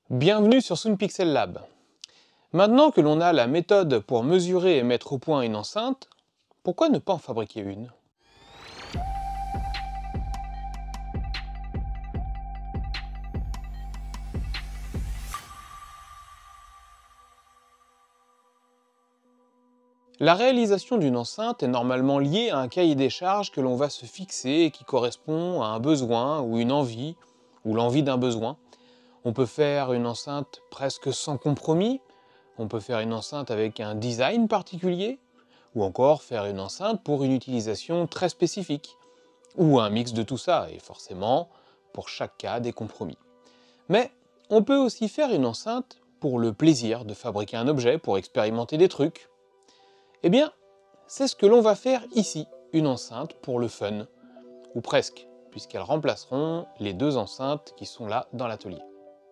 Bienvenue sur Soonpixel Lab. Maintenant que l'on a la méthode pour mesurer et mettre au point une enceinte, pourquoi ne pas en fabriquer une? La réalisation d'une enceinte est normalement liée à un cahier des charges que l'on va se fixer et qui correspond à un besoin ou une envie, ou l'envie d'un besoin. On peut faire une enceinte presque sans compromis, on peut faire une enceinte avec un design particulier, ou encore faire une enceinte pour une utilisation très spécifique, ou un mix de tout ça, et forcément, pour chaque cas, des compromis. Mais on peut aussi faire une enceinte pour le plaisir de fabriquer un objet, pour expérimenter des trucs. Eh bien, c'est ce que l'on va faire ici, une enceinte pour le fun, ou presque, puisqu'elles remplaceront les deux enceintes qui sont là dans l'atelier.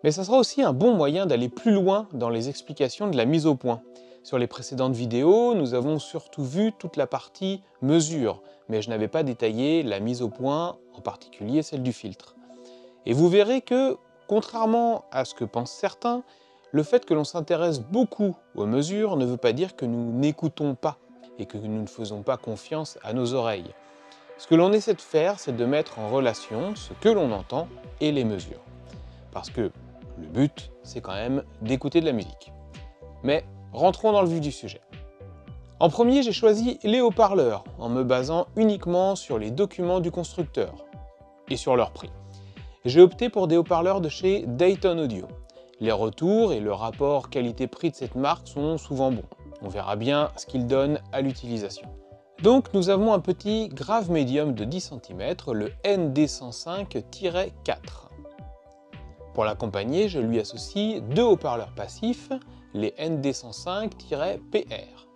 Mais ça sera aussi un bon moyen d'aller plus loin dans les explications de la mise au point. Sur les précédentes vidéos, nous avons surtout vu toute la partie mesure, mais je n'avais pas détaillé la mise au point, en particulier celle du filtre. Et vous verrez que, contrairement à ce que pensent certains, le fait que l'on s'intéresse beaucoup aux mesures ne veut pas dire que nous n'écoutons pas et que nous ne faisons pas confiance à nos oreilles. Ce que l'on essaie de faire, c'est de mettre en relation ce que l'on entend et les mesures. Parce que le but, c'est quand même d'écouter de la musique. Mais rentrons dans le vif du sujet. En premier, j'ai choisi les haut-parleurs, en me basant uniquement sur les documents du constructeur et sur leur prix. J'ai opté pour des haut-parleurs de chez Dayton Audio. Les retours et le rapport qualité-prix de cette marque sont souvent bons. On verra bien ce qu'ils donnent à l'utilisation. Donc nous avons un petit grave médium de 10 cm, le ND105-4. Pour l'accompagner, je lui associe deux haut-parleurs passifs, les ND105-PR.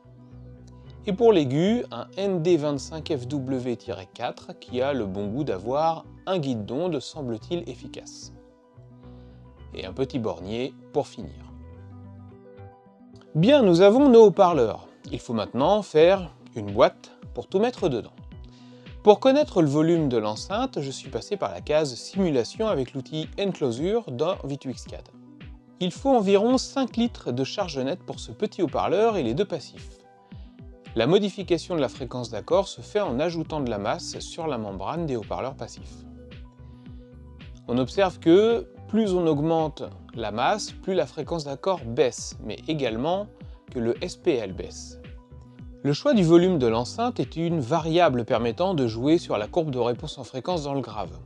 Et pour l'aigu, un ND25FW-4 qui a le bon goût d'avoir un guide d'onde semble-t-il efficace. Et un petit bornier pour finir. Bien, nous avons nos haut-parleurs. Il faut maintenant faire une boîte pour tout mettre dedans. Pour connaître le volume de l'enceinte, je suis passé par la case simulation avec l'outil Enclosure dans V2X-CAD. Il faut environ 5 litres de charge nette pour ce petit haut-parleur et les deux passifs. La modification de la fréquence d'accord se fait en ajoutant de la masse sur la membrane des haut-parleurs passifs. On observe que plus on augmente la masse, plus la fréquence d'accord baisse, mais également que le SPL baisse. Le choix du volume de l'enceinte est une variable permettant de jouer sur la courbe de réponse en fréquence dans le grave.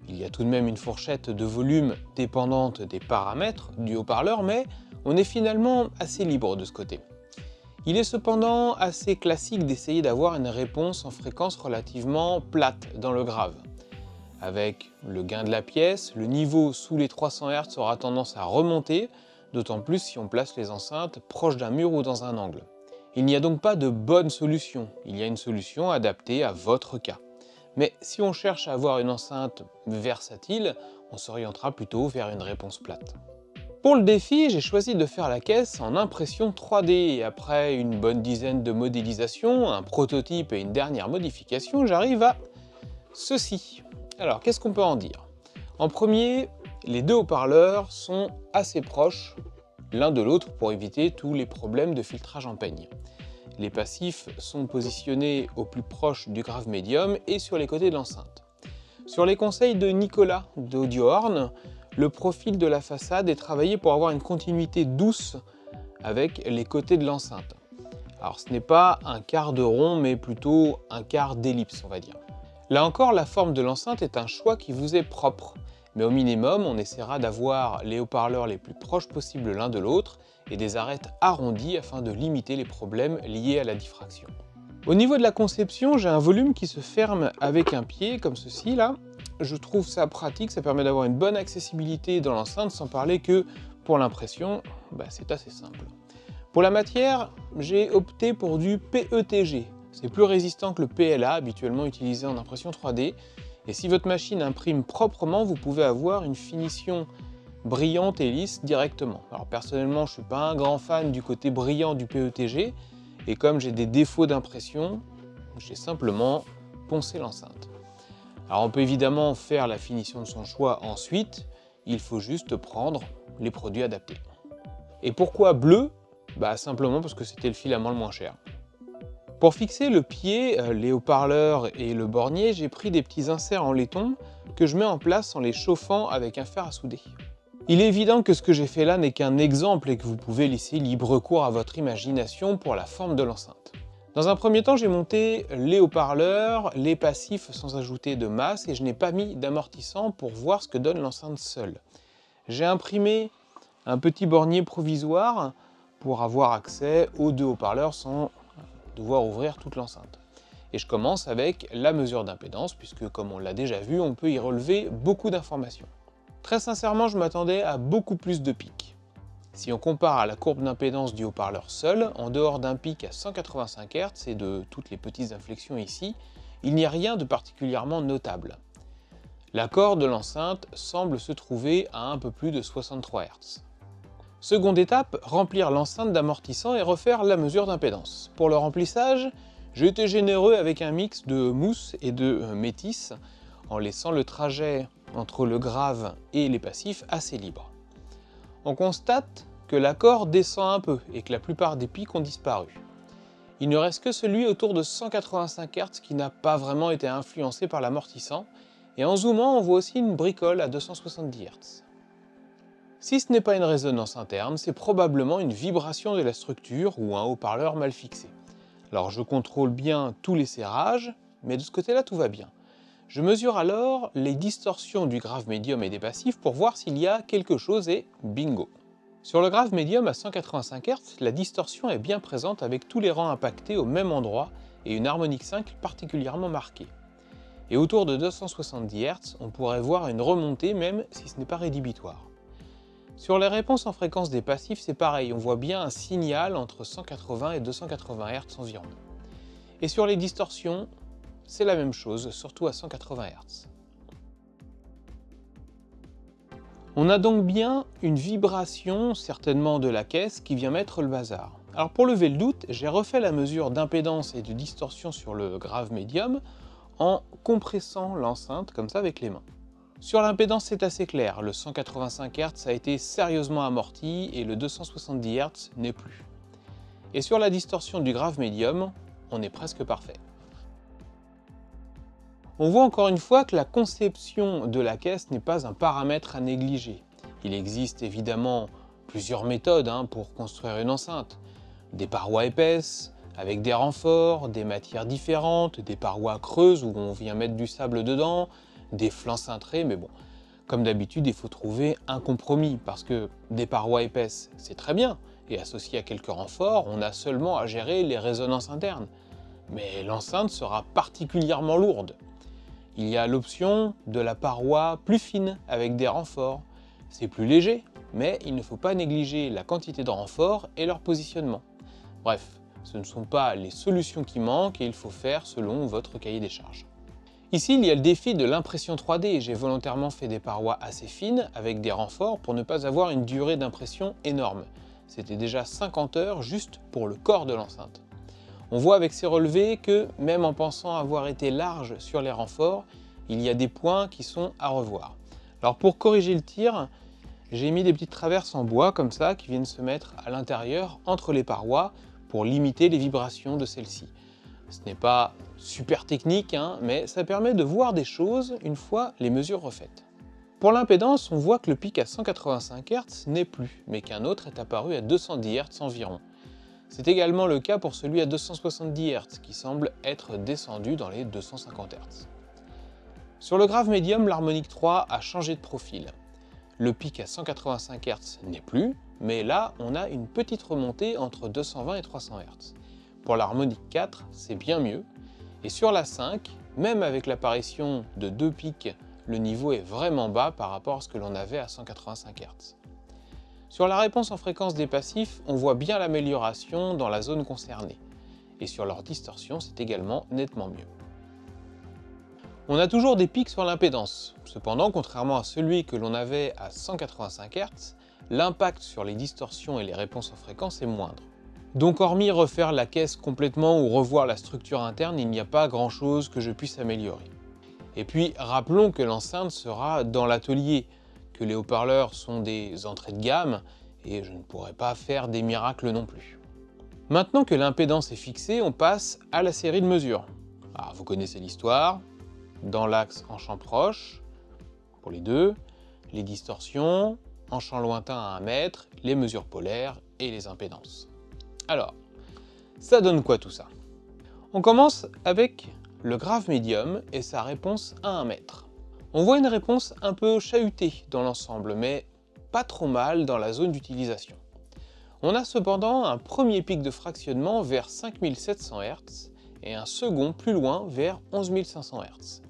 Il y a tout de même une fourchette de volume dépendante des paramètres du haut-parleur, mais on est finalement assez libre de ce côté. Il est cependant assez classique d'essayer d'avoir une réponse en fréquence relativement plate dans le grave. Avec le gain de la pièce, le niveau sous les 300 Hz aura tendance à remonter, d'autant plus si on place les enceintes proches d'un mur ou dans un angle. Il n'y a donc pas de bonne solution, il y a une solution adaptée à votre cas. Mais si on cherche à avoir une enceinte versatile, on s'orientera plutôt vers une réponse plate. Pour le défi, j'ai choisi de faire la caisse en impression 3D et après une bonne dizaine de modélisations, un prototype et une dernière modification, j'arrive à ceci. Alors, qu'est-ce qu'on peut en dire? En premier, les deux haut-parleurs sont assez proches l'un de l'autre pour éviter tous les problèmes de filtrage en peigne. Les passifs sont positionnés au plus proche du grave médium et sur les côtés de l'enceinte. Sur les conseils de Nicolas d'Audiohorn, le profil de la façade est travaillé pour avoir une continuité douce avec les côtés de l'enceinte. Alors ce n'est pas un quart de rond mais plutôt un quart d'ellipse on va dire. Là encore, la forme de l'enceinte est un choix qui vous est propre, mais au minimum, on essaiera d'avoir les haut-parleurs les plus proches possibles l'un de l'autre et des arêtes arrondies afin de limiter les problèmes liés à la diffraction. Au niveau de la conception, j'ai un volume qui se ferme avec un pied, comme ceci là. Je trouve ça pratique, ça permet d'avoir une bonne accessibilité dans l'enceinte, sans parler que pour l'impression, c'est assez simple. Pour la matière, j'ai opté pour du PETG. C'est plus résistant que le PLA habituellement utilisé en impression 3D, et si votre machine imprime proprement, vous pouvez avoir une finition brillante et lisse directement. Alors personnellement, je ne suis pas un grand fan du côté brillant du PETG, et comme j'ai des défauts d'impression, j'ai simplement poncé l'enceinte. Alors on peut évidemment faire la finition de son choix ensuite, il faut juste prendre les produits adaptés. Et pourquoi bleu? Bah simplement parce que c'était le filament le moins cher. Pour fixer le pied, les haut-parleurs et le bornier, j'ai pris des petits inserts en laiton que je mets en place en les chauffant avec un fer à souder. Il est évident que ce que j'ai fait là n'est qu'un exemple et que vous pouvez laisser libre cours à votre imagination pour la forme de l'enceinte. Dans un premier temps, j'ai monté les haut-parleurs, les passifs sans ajouter de masse et je n'ai pas mis d'amortissant pour voir ce que donne l'enceinte seule. J'ai imprimé un petit bornier provisoire pour avoir accès aux deux haut-parleurs sans devoir ouvrir toute l'enceinte. Et je commence avec la mesure d'impédance puisque, comme on l'a déjà vu, on peut y relever beaucoup d'informations. Très sincèrement, je m'attendais à beaucoup plus de pics. Si on compare à la courbe d'impédance du haut-parleur seul, en dehors d'un pic à 185 Hz et de toutes les petites inflexions ici, il n'y a rien de particulièrement notable. L'accord de l'enceinte semble se trouver à un peu plus de 63 Hz. Seconde étape, remplir l'enceinte d'amortissant et refaire la mesure d'impédance. Pour le remplissage, j'ai été généreux avec un mix de mousse et de métis, en laissant le trajet entre le grave et les passifs assez libre. On constate que l'accord descend un peu et que la plupart des pics ont disparu. Il ne reste que celui autour de 185 Hz qui n'a pas vraiment été influencé par l'amortissant, et en zoomant on voit aussi une bricole à 270 Hz. Si ce n'est pas une résonance interne, c'est probablement une vibration de la structure ou un haut-parleur mal fixé. Alors je contrôle bien tous les serrages, mais de ce côté-là tout va bien. Je mesure alors les distorsions du grave médium et des passifs pour voir s'il y a quelque chose et bingo! Sur le grave médium à 185 Hz, la distorsion est bien présente avec tous les rangs impactés au même endroit et une harmonique 5 particulièrement marquée. Et autour de 270 Hz, on pourrait voir une remontée même si ce n'est pas rédhibitoire. Sur les réponses en fréquence des passifs, c'est pareil, on voit bien un signal entre 180 et 280 Hz environ. Et sur les distorsions, c'est la même chose, surtout à 180 Hz. On a donc bien une vibration, certainement de la caisse, qui vient mettre le bazar. Alors pour lever le doute, j'ai refait la mesure d'impédance et de distorsion sur le grave médium en compressant l'enceinte comme ça avec les mains. Sur l'impédance, c'est assez clair, le 185 Hz a été sérieusement amorti et le 270 Hz n'est plus. Et sur la distorsion du grave médium, on est presque parfait. On voit encore une fois que la conception de la caisse n'est pas un paramètre à négliger. Il existe évidemment plusieurs méthodes pour construire une enceinte. Des parois épaisses, avec des renforts, des matières différentes, des parois creuses où on vient mettre du sable dedans, des flancs cintrés, mais bon, comme d'habitude, il faut trouver un compromis, parce que des parois épaisses, c'est très bien, et associé à quelques renforts, on a seulement à gérer les résonances internes. Mais l'enceinte sera particulièrement lourde. Il y a l'option de la paroi plus fine, avec des renforts. C'est plus léger, mais il ne faut pas négliger la quantité de renforts et leur positionnement. Bref, ce ne sont pas les solutions qui manquent et il faut faire selon votre cahier des charges. Ici, il y a le défi de l'impression 3D. J'ai volontairement fait des parois assez fines avec des renforts pour ne pas avoir une durée d'impression énorme. C'était déjà 50 heures juste pour le corps de l'enceinte. On voit avec ces relevés que, même en pensant avoir été large sur les renforts, il y a des points qui sont à revoir. Alors pour corriger le tir, j'ai mis des petites traverses en bois comme ça qui viennent se mettre à l'intérieur entre les parois pour limiter les vibrations de celles-ci. Ce n'est pas super technique, mais ça permet de voir des choses une fois les mesures refaites. Pour l'impédance, on voit que le pic à 185 Hz n'est plus, mais qu'un autre est apparu à 210 Hz environ. C'est également le cas pour celui à 270 Hz, qui semble être descendu dans les 250 Hz. Sur le grave médium, l'harmonique 3 a changé de profil. Le pic à 185 Hz n'est plus, mais là, on a une petite remontée entre 220 et 300 Hz. Pour l'harmonique 4, c'est bien mieux. Et sur la 5, même avec l'apparition de deux pics, le niveau est vraiment bas par rapport à ce que l'on avait à 185 Hz. Sur la réponse en fréquence des passifs, on voit bien l'amélioration dans la zone concernée. Et sur leur distorsion, c'est également nettement mieux. On a toujours des pics sur l'impédance. Cependant, contrairement à celui que l'on avait à 185 Hz, l'impact sur les distorsions et les réponses en fréquence est moindre. Donc hormis refaire la caisse complètement ou revoir la structure interne, il n'y a pas grand chose que je puisse améliorer. Et puis rappelons que l'enceinte sera dans l'atelier, que les haut-parleurs sont des entrées de gamme et je ne pourrais pas faire des miracles non plus. Maintenant que l'impédance est fixée, on passe à la série de mesures. Alors, vous connaissez l'histoire, dans l'axe en champ proche, pour les deux, les distorsions, en champ lointain à 1 mètre, les mesures polaires et les impédances. Alors, ça donne quoi tout ça? On commence avec le grave médium et sa réponse à 1 mètre. On voit une réponse un peu chahutée dans l'ensemble, mais pas trop mal dans la zone d'utilisation. On a cependant un premier pic de fractionnement vers 5700 Hz et un second plus loin vers 11500 Hz.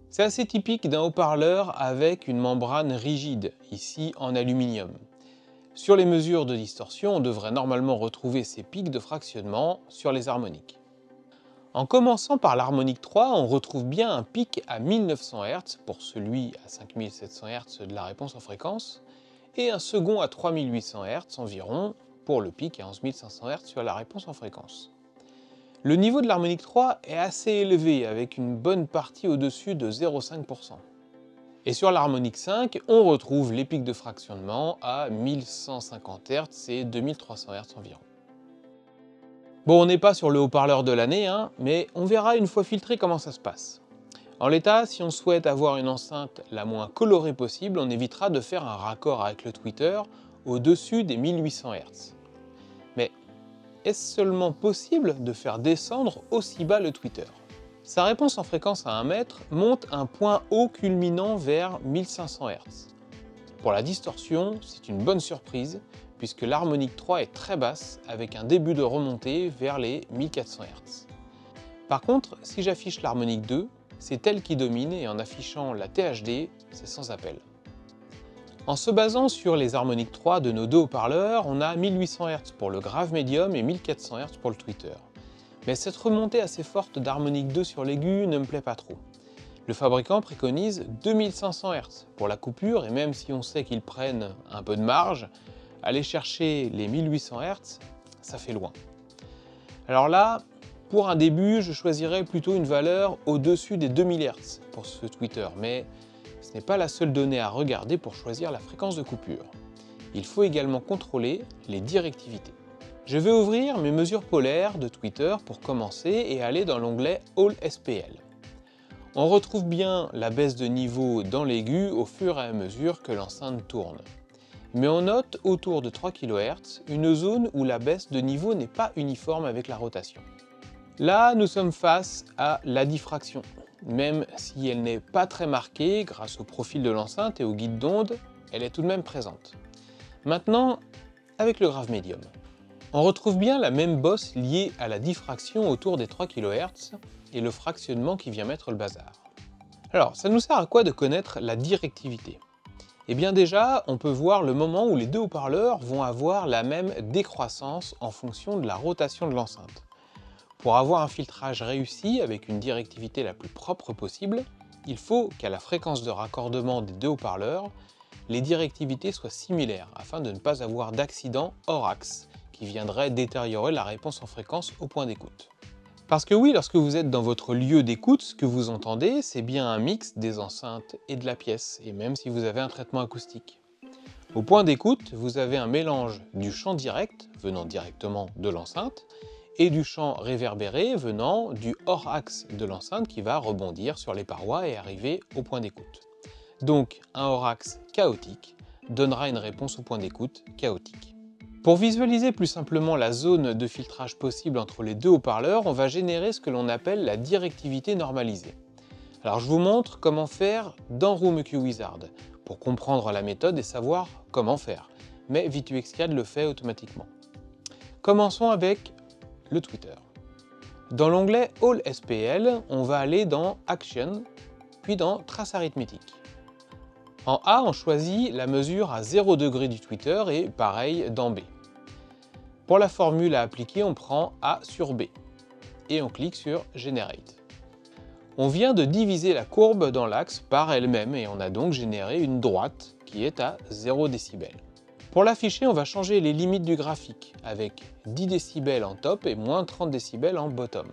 C'est assez typique d'un haut-parleur avec une membrane rigide, ici en aluminium. Sur les mesures de distorsion, on devrait normalement retrouver ces pics de fractionnement sur les harmoniques. En commençant par l'harmonique 3, on retrouve bien un pic à 1900 Hz pour celui à 5700 Hz de la réponse en fréquence, et un second à 3800 Hz environ pour le pic à 11500 Hz sur la réponse en fréquence. Le niveau de l'harmonique 3 est assez élevé avec une bonne partie au-dessus de 0,5%. Et sur l'harmonique 5, on retrouve les pics de fractionnement à 1150 Hz et 2300 Hz environ. Bon, on n'est pas sur le haut-parleur de l'année, mais on verra une fois filtré comment ça se passe. En l'état, si on souhaite avoir une enceinte la moins colorée possible, on évitera de faire un raccord avec le tweeter au-dessus des 1800 Hz. Mais est-ce seulement possible de faire descendre aussi bas le tweeter? Sa réponse en fréquence à 1 mètre monte un point haut culminant vers 1500 Hz. Pour la distorsion, c'est une bonne surprise, puisque l'harmonique 3 est très basse, avec un début de remontée vers les 1400 Hz. Par contre, si j'affiche l'harmonique 2, c'est elle qui domine, et en affichant la THD, c'est sans appel. En se basant sur les harmoniques 3 de nos deux haut-parleurs, on a 1800 Hz pour le grave médium et 1400 Hz pour le tweeter. Mais cette remontée assez forte d'harmonique 2 sur l'aigu ne me plaît pas trop. Le fabricant préconise 2500 Hz pour la coupure, et même si on sait qu'ils prennent un peu de marge, aller chercher les 1800 Hz, ça fait loin. Alors là, pour un début, je choisirais plutôt une valeur au-dessus des 2000 Hz pour ce tweeter, mais ce n'est pas la seule donnée à regarder pour choisir la fréquence de coupure. Il faut également contrôler les directivités. Je vais ouvrir mes mesures polaires de tweeter pour commencer et aller dans l'onglet All SPL. On retrouve bien la baisse de niveau dans l'aigu au fur et à mesure que l'enceinte tourne. Mais on note autour de 3 kHz une zone où la baisse de niveau n'est pas uniforme avec la rotation. Là, nous sommes face à la diffraction. Même si elle n'est pas très marquée grâce au profil de l'enceinte et au guide d'onde, elle est tout de même présente. Maintenant, avec le grave médium. On retrouve bien la même bosse liée à la diffraction autour des 3 kHz et le fractionnement qui vient mettre le bazar. Alors, ça nous sert à quoi de connaître la directivité? Eh bien déjà, on peut voir le moment où les deux haut-parleurs vont avoir la même décroissance en fonction de la rotation de l'enceinte. Pour avoir un filtrage réussi avec une directivité la plus propre possible, il faut qu'à la fréquence de raccordement des deux haut-parleurs, les directivités soient similaires afin de ne pas avoir d'accident hors axe qui viendrait détériorer la réponse en fréquence au point d'écoute. Parce que oui, lorsque vous êtes dans votre lieu d'écoute, ce que vous entendez, c'est bien un mix des enceintes et de la pièce, et même si vous avez un traitement acoustique. Au point d'écoute, vous avez un mélange du champ direct, venant directement de l'enceinte, et du champ réverbéré venant du hors-axe de l'enceinte qui va rebondir sur les parois et arriver au point d'écoute. Donc un hors-axe chaotique donnera une réponse au point d'écoute chaotique. Pour visualiser plus simplement la zone de filtrage possible entre les deux haut-parleurs, on va générer ce que l'on appelle la directivité normalisée. Alors je vous montre comment faire dans Room EQ Wizard, pour comprendre la méthode et savoir comment faire, mais V2XCAD le fait automatiquement. Commençons avec le tweeter. Dans l'onglet All SPL, on va aller dans Action, puis dans Trace arithmétique. En A, on choisit la mesure à 0 degré du tweeter et pareil dans B. Pour la formule à appliquer, on prend A sur B et on clique sur Generate. On vient de diviser la courbe dans l'axe par elle-même et on a donc généré une droite qui est à 0 décibels. Pour l'afficher, on va changer les limites du graphique avec 10 décibels en top et moins 30 décibels en bottom.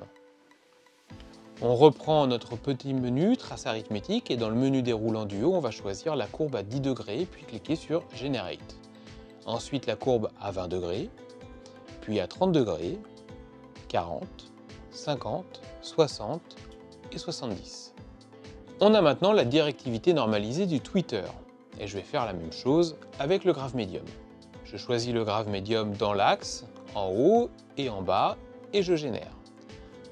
On reprend notre petit menu trace arithmétique et dans le menu déroulant du haut, on va choisir la courbe à 10 degrés puis cliquer sur Generate. Ensuite la courbe à 20 degrés, puis à 30 degrés, 40, 50, 60 et 70. On a maintenant la directivité normalisée du Twitter et je vais faire la même chose avec le graphe médium. Je choisis le graphe médium dans l'axe, en haut et en bas et je génère.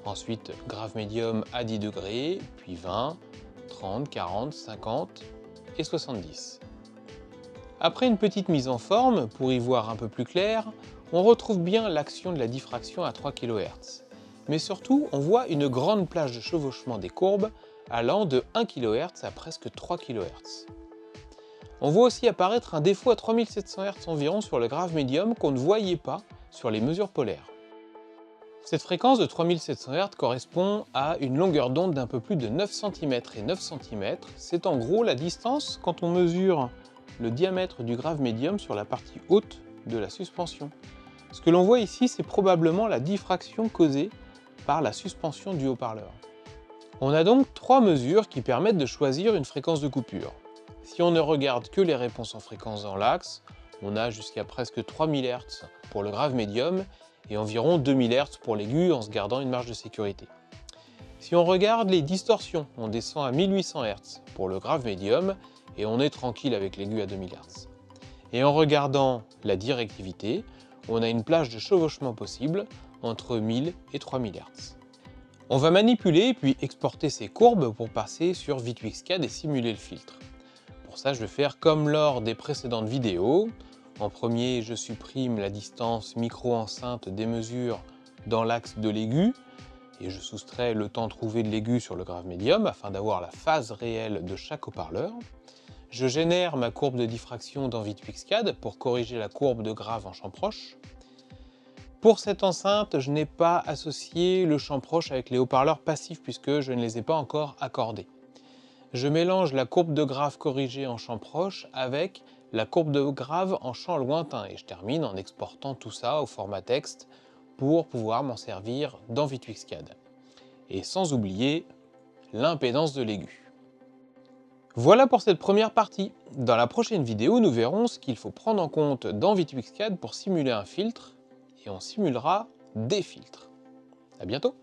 Ensuite, graphe médium à 10 degrés, puis 20, 30, 40, 50 et 70. Après une petite mise en forme, pour y voir un peu plus clair, on retrouve bien l'action de la diffraction à 3 kHz. Mais surtout, on voit une grande plage de chevauchement des courbes allant de 1 kHz à presque 3 kHz. On voit aussi apparaître un défaut à 3700 Hz environ sur le graphe médium qu'on ne voyait pas sur les mesures polaires. Cette fréquence de 3700 Hz correspond à une longueur d'onde d'un peu plus de 9 cm et 9 cm. C'est en gros la distance quand on mesure le diamètre du graphe médium sur la partie haute de la suspension. Ce que l'on voit ici, c'est probablement la diffraction causée par la suspension du haut-parleur. On a donc 3 mesures qui permettent de choisir une fréquence de coupure. Si on ne regarde que les réponses en fréquence dans l'axe, on a jusqu'à presque 3000 Hz pour le graphe médium et environ 2000 Hz pour l'aigu en se gardant une marge de sécurité. Si on regarde les distorsions, on descend à 1800 Hz pour le graphe médium et on est tranquille avec l'aigu à 2000 Hz. Et en regardant la directivité, on a une plage de chevauchement possible entre 1000 et 3000 Hz. On va manipuler puis exporter ces courbes pour passer sur V2X-CAD et simuler le filtre. Pour ça, je vais faire comme lors des précédentes vidéos. En premier, je supprime la distance micro-enceinte des mesures dans l'axe de l'aigu et je soustrais le temps trouvé de l'aigu sur le graphe médium afin d'avoir la phase réelle de chaque haut-parleur. Je génère ma courbe de diffraction dans V2X-CAD pour corriger la courbe de graphe en champ proche. Pour cette enceinte, je n'ai pas associé le champ proche avec les haut-parleurs passifs puisque je ne les ai pas encore accordés. Je mélange la courbe de graphe corrigée en champ proche avec la courbe de graphe en champ lointain et je termine en exportant tout ça au format texte pour pouvoir m'en servir dans V2X-CAD. Et sans oublier l'impédance de l'aigu. Voilà pour cette première partie. Dans la prochaine vidéo, nous verrons ce qu'il faut prendre en compte dans V2X-CAD pour simuler un filtre et on simulera des filtres. À bientôt!